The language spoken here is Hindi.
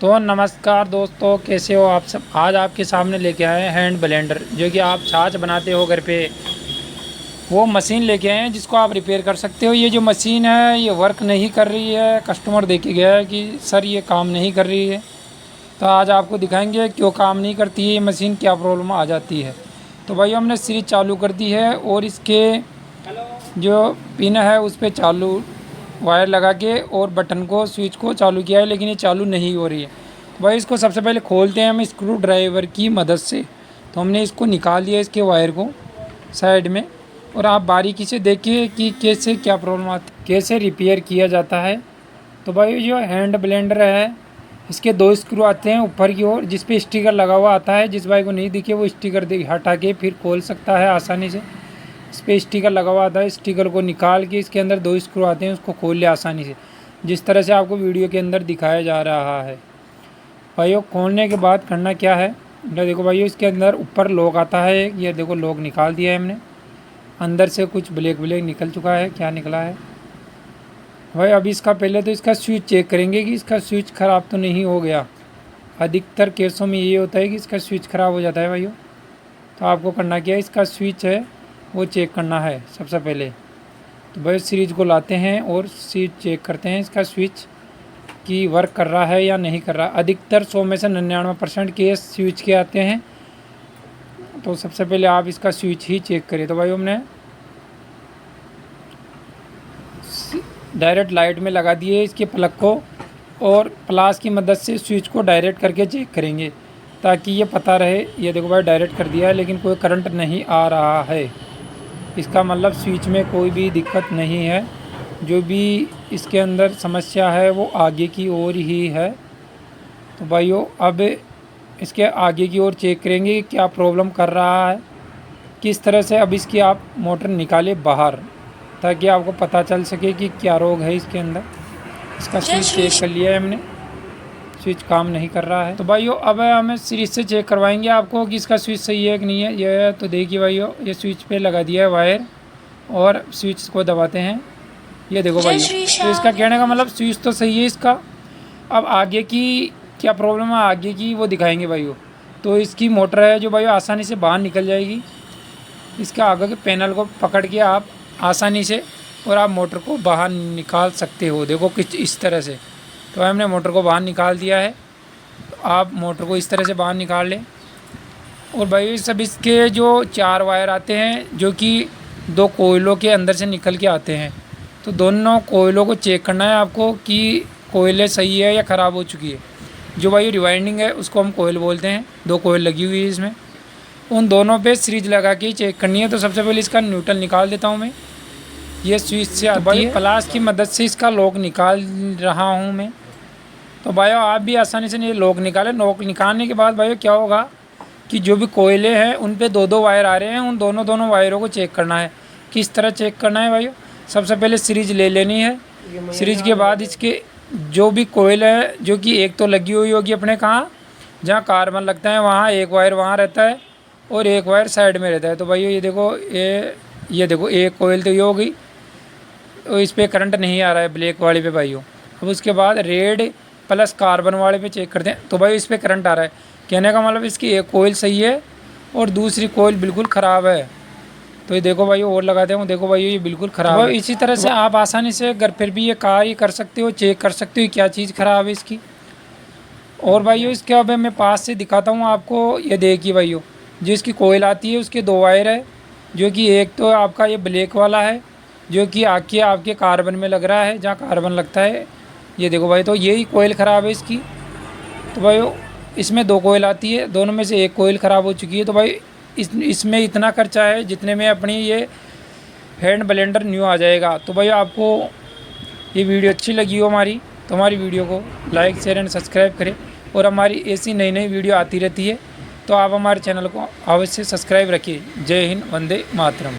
तो नमस्कार दोस्तों, कैसे हो आप सब। आज आपके सामने लेके आए हैं हैंड ब्लेंडर, जो कि आप छाछ बनाते हो घर पे। वो मशीन लेके आए हैं जिसको आप रिपेयर कर सकते हो। ये जो मशीन है ये वर्क नहीं कर रही है। कस्टमर देके गया है कि सर ये काम नहीं कर रही है। तो आज आपको दिखाएंगे क्यों काम नहीं करती है ये मशीन, क्या प्रॉब्लम आ जाती है। तो भाई हमने सीरीज चालू कर दी है और इसके जो पिन है उस पर चालू वायर लगा के और बटन को, स्विच को चालू किया है, लेकिन ये चालू नहीं हो रही है। तो भाई इसको सबसे पहले खोलते हैं हम स्क्रू ड्राइवर की मदद से। तो हमने इसको निकाल दिया इसके वायर को साइड में, और आप बारीकी से देखिए कि कैसे क्या प्रॉब्लम आती, कैसे रिपेयर किया जाता है। तो भाई जो हैंड ब्लेंडर है इसके 2 स्क्रू आते हैं ऊपर की ओर, जिस पे स्टिकर लगा हुआ आता है। जिस भाई को नहीं दिखे वो स्टिकर हटा के फिर खोल सकता है आसानी से। इस पर स्टिकर लगा हुआ था, स्टिकर को निकाल के इसके अंदर 2 स्क्रू आते हैं, उसको खोल ले आसानी से, जिस तरह से आपको वीडियो के अंदर दिखाया जा रहा है। भाइयों खोलने के बाद करना क्या है, देखो भाइयों इसके अंदर ऊपर लॉक आता है। ये देखो लॉक निकाल दिया है हमने, अंदर से कुछ ब्लैक ब्लैक निकल चुका है। क्या निकला है भाई, अभी इसका पहले तो इसका स्विच चेक करेंगे कि इसका स्विच ख़राब तो नहीं हो गया। अधिकतर केसों में ये होता है कि इसका स्विच ख़राब हो जाता है भाइयों। तो आपको करना क्या है, इसका स्विच है वो चेक करना है सबसे पहले। तो भाई सीरीज को लाते हैं और स्विच चेक करते हैं इसका स्विच कि वर्क कर रहा है या नहीं कर रहा। अधिकतर 100 में से 99% केस स्विच के आते हैं। तो सबसे पहले आप इसका स्विच ही चेक करिए। तो भाई हमने डायरेक्ट लाइट में लगा दिए इसके प्लग को, और प्लास की मदद से स्विच को डायरेक्ट करके चेक करेंगे ताकि ये पता रहे। ये देखो भाई डायरेक्ट कर दिया है लेकिन कोई करंट नहीं आ रहा है। इसका मतलब स्विच में कोई भी दिक्कत नहीं है। जो भी इसके अंदर समस्या है वो आगे की ओर ही है। तो भाइयों अब इसके आगे की ओर चेक करेंगे कि क्या प्रॉब्लम कर रहा है, किस तरह से। अब इसकी आप मोटर निकाले बाहर ताकि आपको पता चल सके कि क्या रोग है इसके अंदर। इसका स्विच चेक कर लिया है हमने, स्विच काम नहीं कर रहा है। तो भाइयों अब हमें सीरीज से चेक करवाएंगे आपको कि इसका स्विच सही है कि नहीं है। ये तो देखिए भाइयों, ये स्विच पे लगा दिया है वायर और स्विच को दबाते हैं। ये देखो भाइयों, तो इसका कहने का मतलब स्विच तो सही है इसका। अब आगे की क्या प्रॉब्लम है आगे की वो दिखाएंगे भाइयों। तो इसकी मोटर है जो भाइयों आसानी से बाहर निकल जाएगी। इसके आगे के पैनल को पकड़ के आप आसानी से और आप मोटर को बाहर निकाल सकते हो। देखो किस इस तरह से। तो हमने मोटर को बाहर निकाल दिया है। तो आप मोटर को इस तरह से बाहर निकाल लें। और भाई सब इसके जो 4 वायर आते हैं जो कि 2 कोयलों के अंदर से निकल के आते हैं। तो दोनों कोयलों को चेक करना है आपको कि कोयले सही है या ख़राब हो चुकी है। जो भाई रिवाइंडिंग है उसको हम कोयल बोलते हैं। 2 कोयल लगी हुई है इसमें, उन दोनों पे सीरीज लगा के चेक करनी है। तो सबसे पहले इसका न्यूट्रल निकाल देता हूँ मैं। ये स्विच से आती है, प्लास की मदद से इसका लॉक निकाल रहा हूँ मैं। तो भाइयों आप भी आसानी से ये लॉक निकालें। लॉक निकालने के बाद भाइयों क्या होगा कि जो भी कोयले हैं उन पे 2-2 वायर आ रहे हैं, उन दोनों वायरों को चेक करना है। किस तरह चेक करना है भाइयों, सबसे पहले सीरीज ले लेनी है। सीरीज के बाद इसके जो भी कोयल है, जो कि एक तो लगी हुई होगी अपने कहाँ जहाँ कार्बन लगता है वहाँ, एक वायर वहाँ रहता है और एक वायर साइड में रहता है। तो भाइयों ये देखो, ये देखो एक कोयल तो ये हो गई। तो इस पर करंट नहीं आ रहा है ब्लैक वाले पे भाइयों। अब उसके बाद रेड प्लस कार्बन वाले पे चेक करते हैं। तो भाई इस पर करंट आ रहा है। कहने का मतलब इसकी एक कोयल सही है और दूसरी कोयल बिल्कुल ख़राब है। तो ये देखो भाई और लगाते हैं, देखो भाई ये बिल्कुल ख़राब है। इसी तरह से आप आसानी से घर पर भी ये कार्य कर सकते हो, चेक कर सकते हो क्या चीज़ ख़राब है इसकी। और भाइयों इसके अब मैं पास से दिखाता हूँ आपको। ये देखिए भाइयों, जो इसकी कोयल आती है उसके 2 वायर है, जो कि एक तो आपका ये ब्लैक वाला है जो कि आपके कार्बन में लग रहा है जहाँ कार्बन लगता है। ये देखो भाई, तो यही कोयल ख़राब है इसकी। तो भाई इसमें 2 कोयल आती है, दोनों में से एक कोयल ख़राब हो चुकी है। तो भाई इसमें इतना खर्चा है जितने में अपनी ये हैंड ब्लेंडर न्यू आ जाएगा। तो भाई आपको ये वीडियो अच्छी लगी हो हमारी, तो हमारी वीडियो को लाइक शेयर एंड सब्सक्राइब करें। और हमारी ऐसी नई वीडियो आती रहती है, तो आप हमारे चैनल को अवश्य सब्सक्राइब रखिए। जय हिंद, वंदे मातरम।